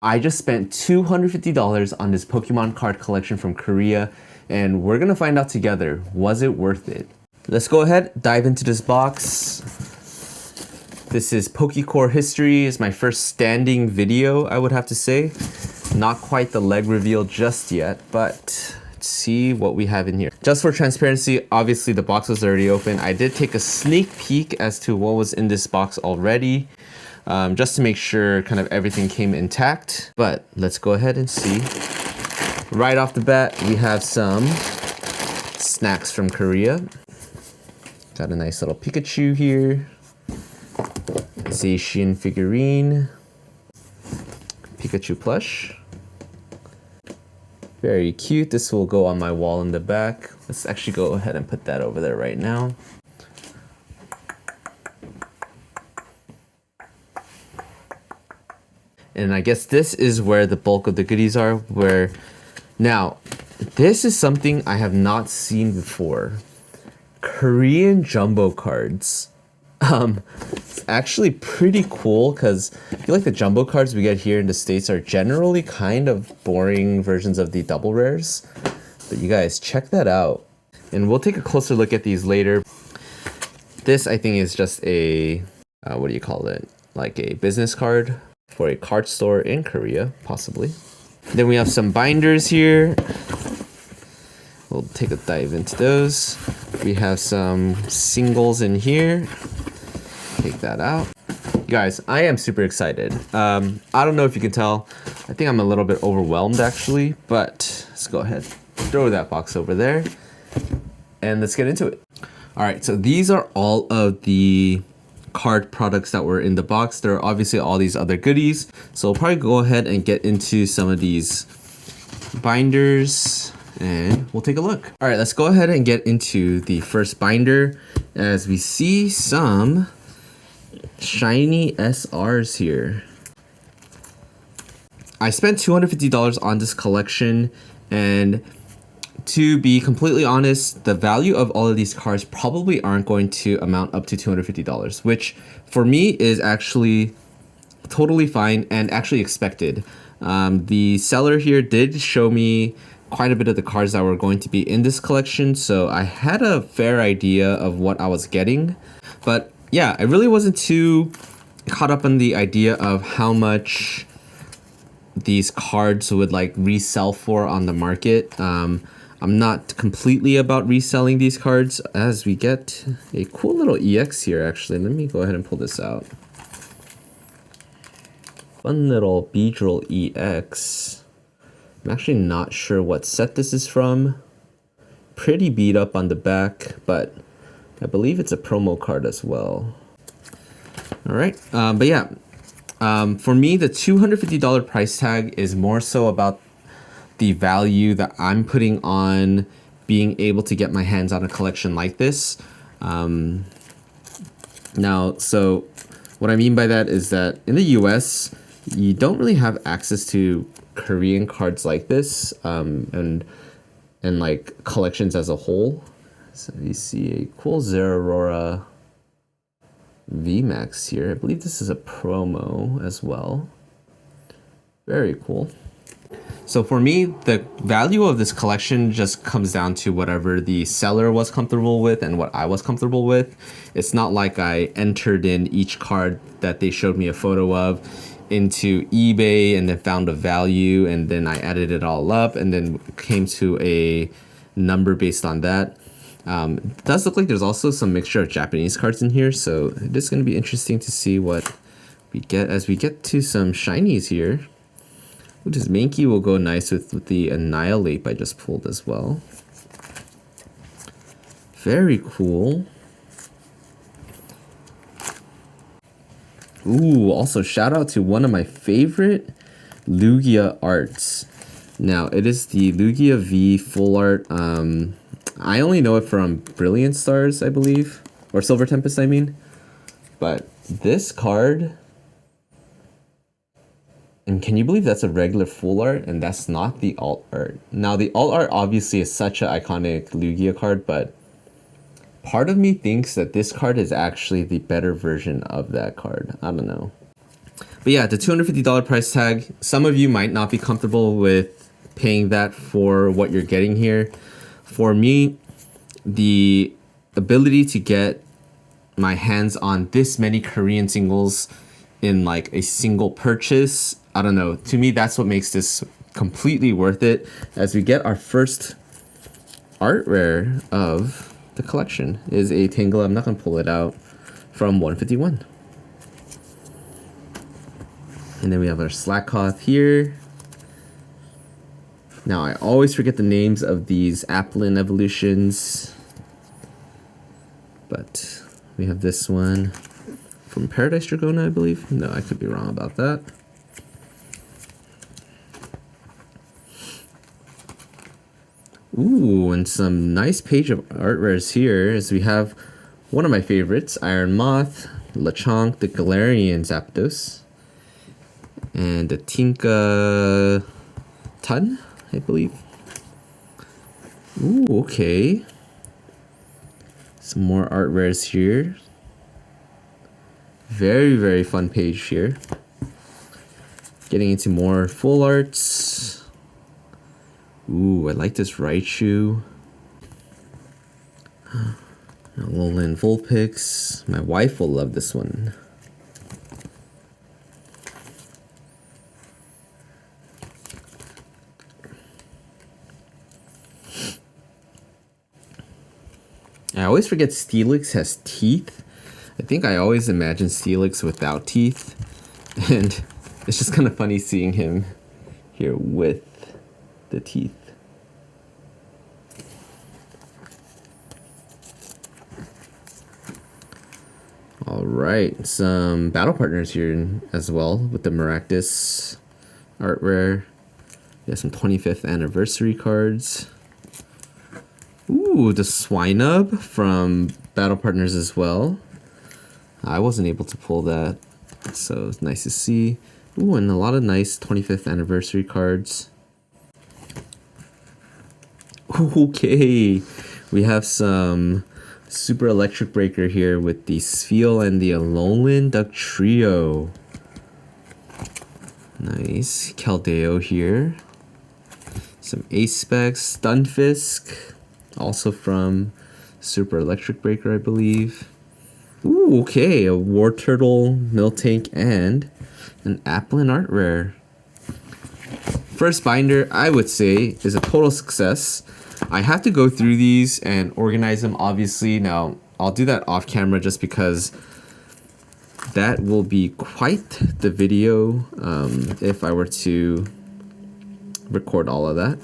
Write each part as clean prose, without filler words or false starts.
I just spent $250 on this Pokemon card collection from Korea, and we're gonna find out together, was it worth it? Let's go ahead, dive into this box. This is Pokecore history. It's my first standing video, I would have to say. Not quite the leg reveal just yet, but let's see what we have in here. Just for transparency, obviously the box was already open. I did take a sneak peek as to what was in this box already, just to make sure kind of everything came intact. But let's go ahead and see. Right off the bat, we have some snacks from Korea. Got a nice little Pikachu here. Zacian figurine. Pikachu plush. Very cute. This will go on my wall in the back. Let's actually go ahead and put that over there right now. And I guess this is where the bulk of the goodies are. Now, this is something I have not seen before. Korean jumbo cards. It's actually pretty cool because I feel like the jumbo cards we get here in the States are generally kind of boring versions of the double rares. But you guys, check that out. And we'll take a closer look at these later. This, I think, is just a, what do you call it? Like a business card for a card store in Korea, possibly. Then we have some binders here. We'll take a dive into those. We have some singles in here. Take that out. You guys, I am super excited. I don't know if you can tell. I think I'm a little bit overwhelmed actually, but let's go ahead. Throw that box over there and let's get into it. All right, so these are all of the card products that were in the box. There are obviously all these other goodies. So we'll probably go ahead and get into some of these binders and we'll take a look. All right, let's go ahead and get into the first binder as we see some shiny SRs here. I spent $250 on this collection, and to be completely honest, the value of all of these cards probably aren't going to amount up to $250, which for me is actually totally fine and actually expected. The seller here did show me quite a bit of the cards that were going to be in this collection, so I had a fair idea of what I was getting. But yeah, I really wasn't too caught up on the idea of how much these cards would like resell for on the market. I'm not completely about reselling these cards, as we get a cool little EX here actually. Let me go ahead and pull this out. Fun little Beedrill EX. I'm actually not sure what set this is from. Pretty beat up on the back, but I believe it's a promo card as well. All right, but yeah, for me, the $250 price tag is more so about the value that I'm putting on being able to get my hands on a collection like this. Now, so what I mean by that is that in the US, you don't really have access to Korean cards like this, and like collections as a whole. So you see a cool Zeraora VMAX here. I believe this is a promo as well. Very cool. So for me, the value of this collection just comes down to whatever the seller was comfortable with and what I was comfortable with. It's not like I entered in each card that they showed me a photo of into eBay and then found a value and then I added it all up and then came to a number based on that. It does look like there's also some mixture of Japanese cards in here, so it is going to be interesting to see what we get as we get to some shinies here. Ooh, this Mankey will go nice with the Annihilate I just pulled as well. Very cool. Ooh, also shout out to one of my favorite Lugia arts. Now, it is the Lugia V full art. I only know it from Brilliant Stars, I believe. Or Silver Tempest, I mean. But this card... And can you believe that's a regular full art and that's not the alt art? Now, the alt art obviously is such an iconic Lugia card, but part of me thinks that this card is actually the better version of that card. I don't know. But But yeah, the $250 price tag, some of you might not be comfortable with paying that for what you're getting here. For me, the ability to get my hands on this many Korean singles in like a single purchase, I don't know, to me that's what makes this completely worth it. As we get our first art rare of the collection is a Tangela. I'm not gonna pull it out, from 151. And then we have our Slakoth here. Now I always forget the names of these Applin evolutions, but we have this one from Paradise Dragona, I believe. No, I could be wrong about that. Ooh, and some nice page of art rares here as we have one of my favorites, Iron Moth, Lechonk, the Galarian Zapdos, and the Tinka Tun, I believe. Ooh, okay. Some more art rares here. Very, very fun page here. Getting into more full arts. Ooh, I like this Raichu. Alolan Vulpix. My wife will love this one. I always forget Steelix has teeth. I think I always imagine Steelix without teeth. And it's just kind of funny seeing him here with the teeth. All right, some battle partners here as well with the Maractus art rare. We have some 25th anniversary cards. Ooh, the Swinub from Battle Partners as well. I wasn't able to pull that, so it's nice to see. Ooh, and a lot of nice 25th anniversary cards. Okay, we have some Super Electric Breaker here with the Spheal and the Alolan Duck Trio. Nice. Keldeo here. Some Ace-Specs, Stunfisk, also from Super Electric Breaker, I believe. Ooh, okay, a War Turtle, Miltank, and an Applin art rare. First binder, I would say, is a total success. I have to go through these and organize them, obviously. Now, I'll do that off camera just because that will be quite the video if I were to record all of that.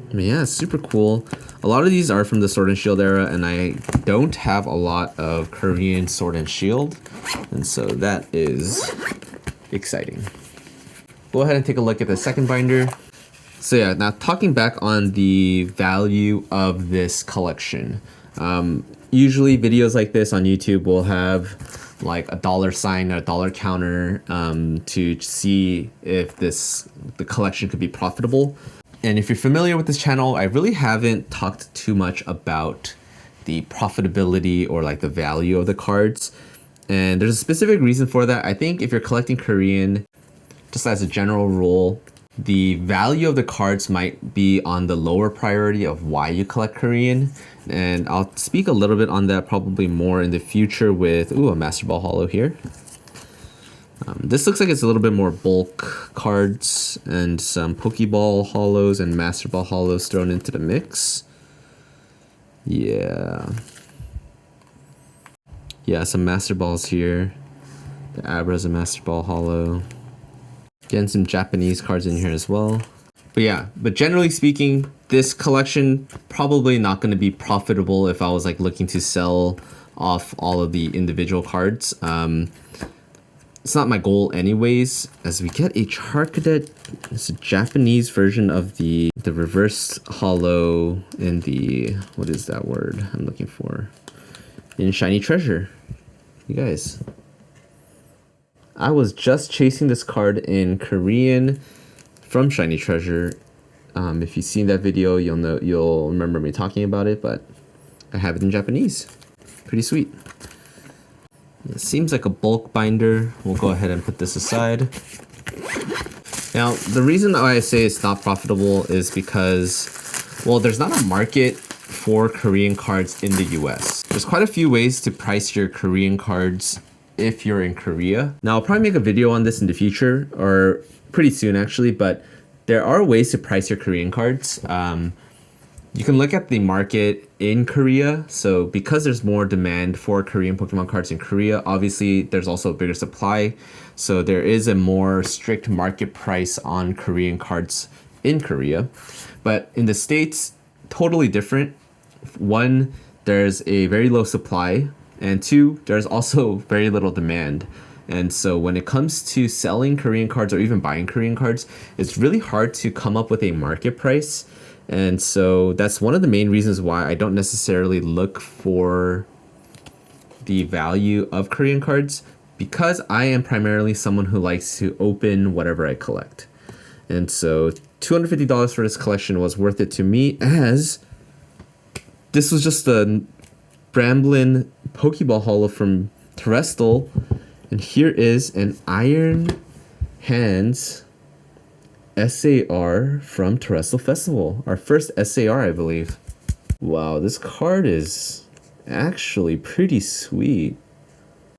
But yeah, super cool. A lot of these are from the Sword and Shield era, and I don't have a lot of Korean Sword and Shield, and so that is exciting. Go ahead and take a look at the second binder. So yeah, now talking back on the value of this collection. Usually videos like this on YouTube will have like a dollar sign or a dollar counter to see if the collection could be profitable. And if you're familiar with this channel, I really haven't talked too much about the profitability or like the value of the cards. And there's a specific reason for that. I think if you're collecting Korean, just as a general rule, the value of the cards might be on the lower priority of why you collect Korean. And I'll speak a little bit on that probably more in the future with, ooh, a Master Ball Holo here. This looks like it's a little bit more bulk cards and some Pokeball Holos and Master Ball Holos thrown into the mix. Yeah. Yeah, some Master Balls here. The Abra's a Master Ball Holo. Getting some Japanese cards in here as well. But generally speaking, this collection probably not going to be profitable if I was like looking to sell off all of the individual cards. It's not my goal anyways, as we get a Charcadet. It's a Japanese version of the reverse holo in the, what is that word I'm looking for? In Shiny Treasure. You guys. I was just chasing this card in Korean from Shiny Treasure. If you've seen that video, you'll remember me talking about it, but I have it in Japanese. Pretty sweet. It seems like a bulk binder. We'll go ahead and put this aside. Now, the reason why I say it's not profitable is because, well, there's not a market for Korean cards in the US. There's quite a few ways to price your Korean cards if you're in Korea. Now, I'll probably make a video on this in the future, or pretty soon actually, but there are ways to price your Korean cards. You can look at the market in Korea. So because there's more demand for Korean Pokemon cards in Korea, obviously there's also a bigger supply. So there is a more strict market price on Korean cards in Korea. But in the States, totally different. One, there's a very low supply. And two, there's also very little demand. And so when it comes to selling Korean cards or even buying Korean cards, it's really hard to come up with a market price. And so that's one of the main reasons why I don't necessarily look for the value of Korean cards, because I am primarily someone who likes to open whatever I collect. And so $250 for this collection was worth it to me, as this was just a Bramblin Pokeball Holo from Terrestrial. And here is an Iron Hands SAR from Terrestrial Festival. Our first SAR, I believe. Wow, this card is actually pretty sweet.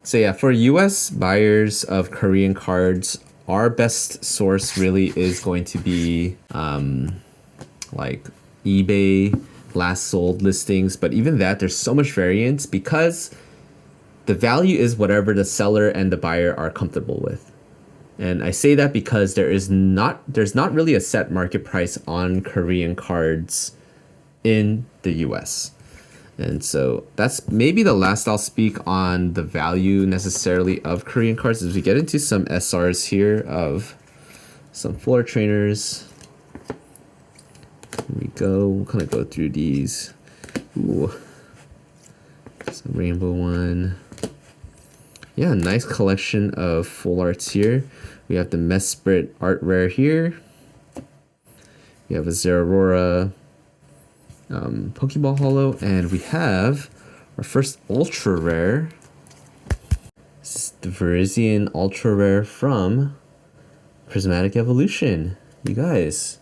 So yeah, for US buyers of Korean cards, our best source really is going to be like eBay, last sold listings. But even that, there's so much variance because the value is whatever the seller and the buyer are comfortable with. And I say that because there's not really a set market price on Korean cards in the US. And so that's maybe the last I'll speak on the value necessarily of Korean cards, as we get into some SRs here of some floor trainers. Here we go. We'll kind of go through these. Ooh. Some rainbow one. Yeah, nice collection of full arts here. We have the Mesprit art rare here. We have a Zeraora Pokeball Holo, and we have our first ultra rare. This is the Virizion ultra rare from Prismatic Evolution. You guys,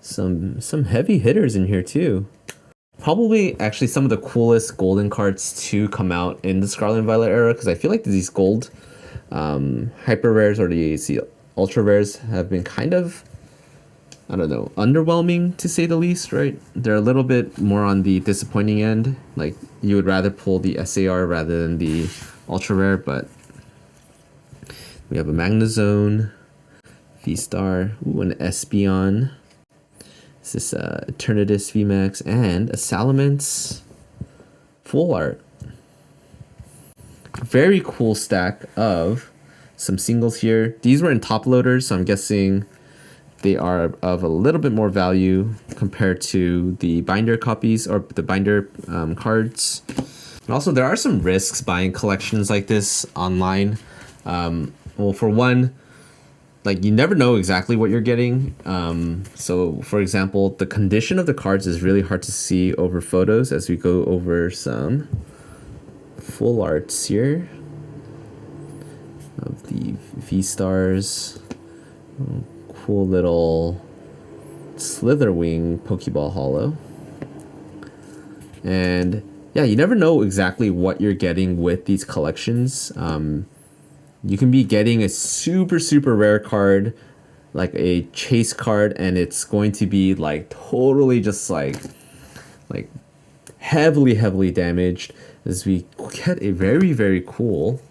some heavy hitters in here too. Probably actually some of the coolest golden cards to come out in the Scarlet and Violet era, because I feel like these gold hyper rares or the ultra rares have been kind of, I don't know, underwhelming to say the least, right? They're a little bit more on the disappointing end. Like, you would rather pull the SAR rather than the ultra rare, but we have a Magnezone, V-Star, ooh, an Espeon. This is Eternatus VMAX and a Salamence full art. Very cool stack of some singles here. These were in top loaders, so I'm guessing they are of a little bit more value compared to the binder copies or the binder cards. And also, there are some risks buying collections like this online. Well, for one, like, you never know exactly what you're getting. So for example, the condition of the cards is really hard to see over photos, as we go over some full arts here of the V-Stars. Cool little Slitherwing Pokeball Holo. And yeah, you never know exactly what you're getting with these collections. You can be getting a super rare card, like a chase card, and it's going to be like totally just like heavily damaged, as we get a very cool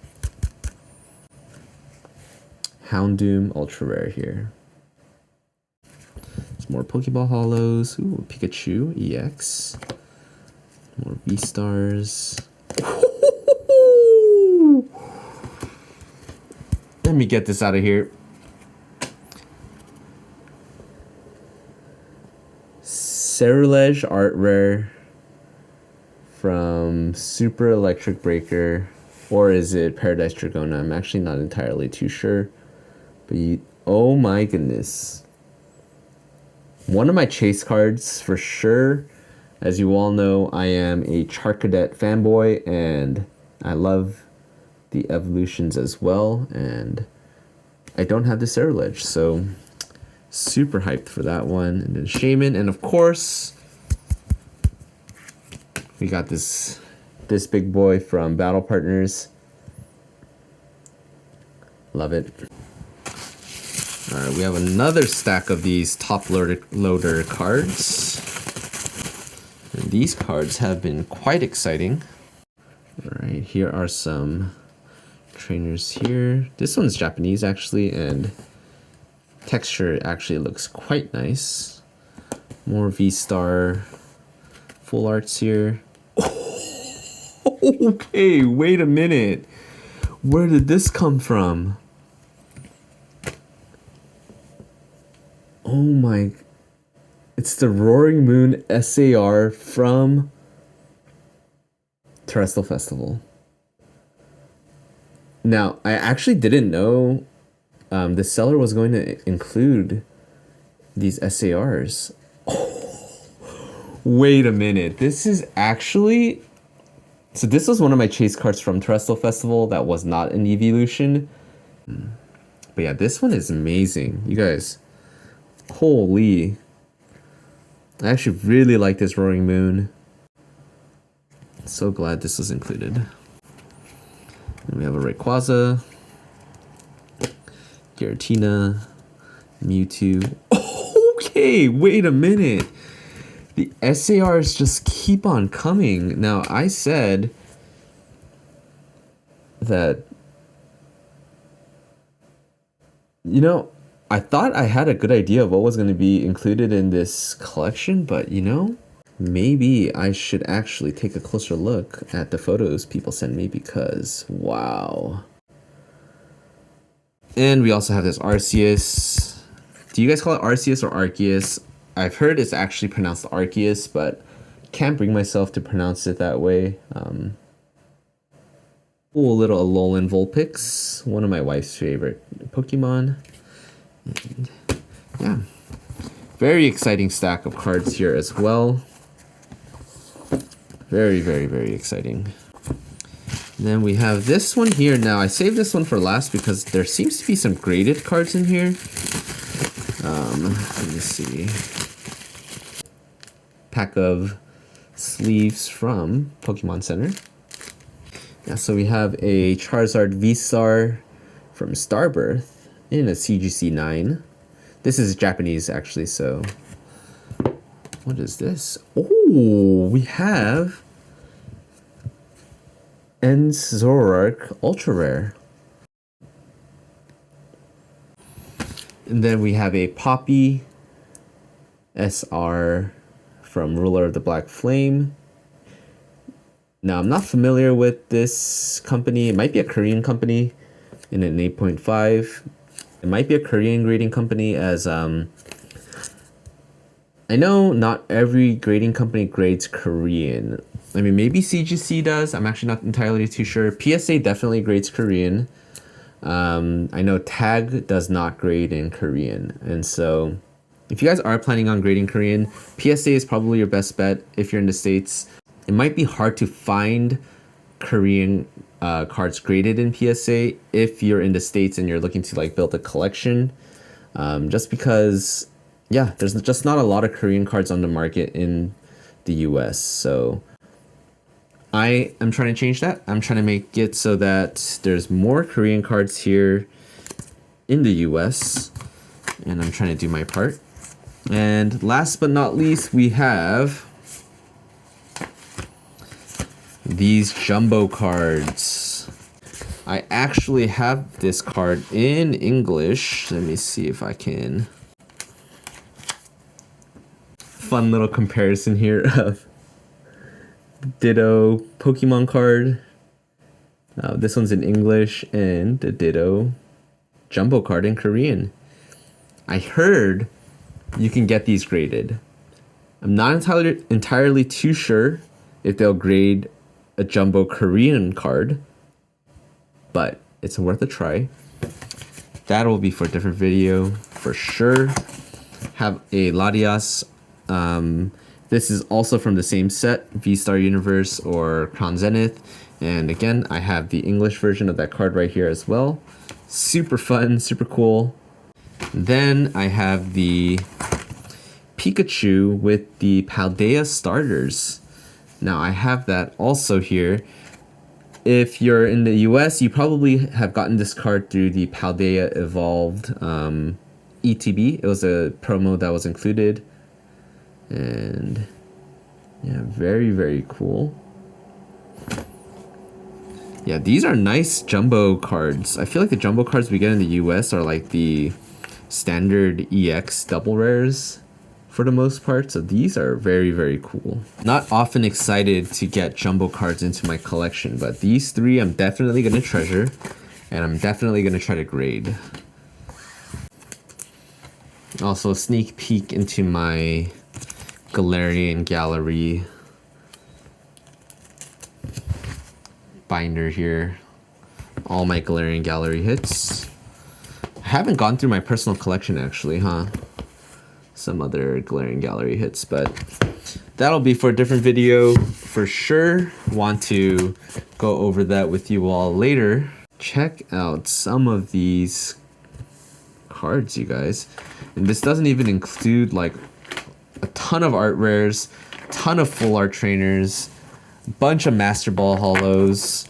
Houndoom ultra rare here. Some more Pokeball Holos. Ooh, Pikachu EX. More V-Stars. Let me get this out of here. Cerulege art rare from Super Electric Breaker, or is it Paradise Dragona? I'm actually not entirely too sure. But oh my goodness. One of my chase cards for sure. As you all know, I am a Charcadet fanboy, and I love the evolutions as well, and I don't have the Cerulege, so super hyped for that one. And then Shaman, and of course we got this big boy from Battle Partners. Love it. All right, we have another stack of these Toploader cards. And these cards have been quite exciting. All right, here are some trainers here. This one's Japanese actually, and texture actually looks quite nice. More V-Star full arts here. Okay, wait a minute. Where did this come from? Oh my, it's the Roaring Moon SAR from Terrestrial Festival. Now, I actually didn't know the seller was going to include these SARs. Oh, wait a minute. This is actually... So this was one of my chase cards from Terrestrial Festival that was not an evolution. But yeah, this one is amazing. You guys, holy. I actually really like this Roaring Moon. So glad this was included. And we have a Rayquaza, Giratina, Mewtwo. Okay, wait a minute. The SARs just keep on coming. Now, I said that, you know, I thought I had a good idea of what was going to be included in this collection, but, you know, maybe I should actually take a closer look at the photos people sent me because, wow. And we also have this Arceus. Do you guys call it Arceus or Arceus? I've heard it's actually pronounced Arceus, but can't bring myself to pronounce it that way. Cool little Alolan Vulpix, one of my wife's favorite Pokemon. And yeah, very exciting stack of cards here as well. Very, very, very exciting. And then we have this one here. Now, I saved this one for last because there seems to be some graded cards in here. Let me see. Pack of sleeves from Pokemon Center. Yeah, so we have a Charizard V-Star from Starbirth in a CGC 9. This is Japanese actually, so what is this? Oh, we have Enzorark Ultra Rare. And then we have a Poppy SR from Ruler of the Black Flame. Now, I'm not familiar with this company. It might be a Korean company in an 8.5. It might be a Korean grading company as I know not every grading company grades Korean. I mean, maybe CGC does. I'm actually not entirely too sure. PSA definitely grades Korean. I know Tag does not grade in Korean. And so if you guys are planning on grading Korean, PSA is probably your best bet if you're in the States. It might be hard to find Korean cards graded in PSA if you're in the States and you're looking to like build a collection. Just because, yeah, there's just not a lot of Korean cards on the market in the US. So I am trying to change that. I'm trying to make it so that there's more Korean cards here in the US. And I'm trying to do my part. And last but not least, we have these jumbo cards. I actually have this card in English. Let me see if I can. Fun little comparison here of Ditto Pokemon card. This one's in English and the Ditto jumbo card in Korean. I heard you can get these graded. I'm not entirely too sure if they'll grade a jumbo Korean card, but it's worth a try. That will be for a different video for sure. Have a Latias. This is also from the same set, V-Star Universe or Crown Zenith, And again, I have the English version of that card right here as well. Super fun, super cool. Then I have the Pikachu with the Paldea starters. Now I have that also here. If you're in the US, you probably have gotten this card through the Paldea Evolved ETB. It was a promo that was included. And yeah, very, very cool. Yeah, these are nice jumbo cards. I feel like the jumbo cards we get in the US are like the standard EX double rares for the most part. So these are very, very cool. Not often excited to get jumbo cards into my collection, but these three I'm definitely going to treasure, and I'm definitely going to try to grade. Also, a sneak peek into my Galarian Gallery binder here. All my Galarian Gallery hits. I haven't gone through my personal collection actually, huh? Some other Galarian Gallery hits, but that'll be for a different video for sure. Want to go over that with you all later. Check out some of these cards, you guys. And this doesn't even include like a ton of art rares, ton of full art trainers, bunch of Master Ball holos,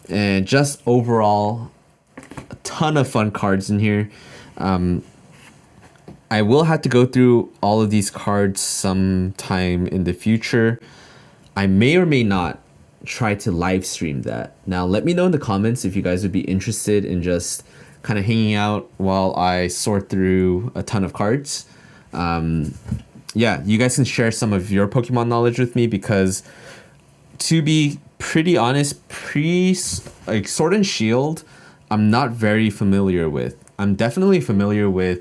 and just overall a ton of fun cards in here. I will have to go through all of these cards sometime in the future. I may or may not try to live stream that. Now let me know in the comments if you guys would be interested in just kind of hanging out while I sort through a ton of cards. Yeah, you guys can share some of your Pokemon knowledge with me, because to be pretty honest, like Sword and Shield, I'm not very familiar with. I'm definitely familiar with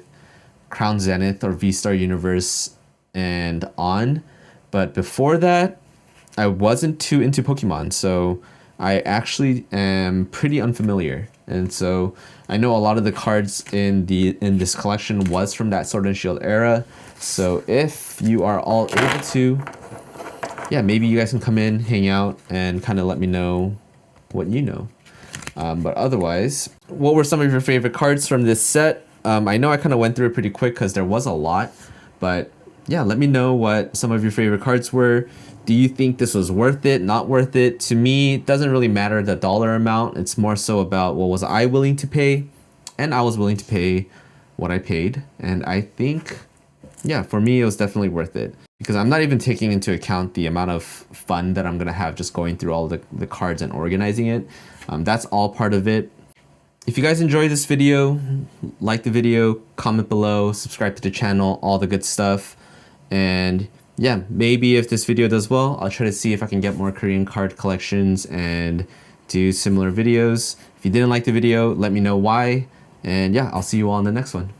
Crown Zenith or V-Star Universe and on, but before that, I wasn't too into Pokemon, so I actually am pretty unfamiliar. And so I know a lot of the cards in this collection was from that Sword and Shield era. So if you are all able to, yeah, maybe you guys can come in, hang out, and kind of let me know what you know. But otherwise, what were some of your favorite cards from this set? I know I kind of went through it pretty quick because there was a lot, but yeah, let me know what some of your favorite cards were. Do you think this was worth it, not worth it? To me, it doesn't really matter the dollar amount. It's more so about what was I willing to pay, and I was willing to pay what I paid. And I think, yeah, for me, it was definitely worth it, because I'm not even taking into account the amount of fun that I'm going to have just going through all the cards and organizing it. That's all part of it. If you guys enjoyed this video, like the video, comment below, subscribe to the channel, all the good stuff. And yeah, maybe if this video does well, I'll try to see if I can get more Korean card collections and do similar videos. If you didn't like the video, let me know why. And yeah, I'll see you all in the next one.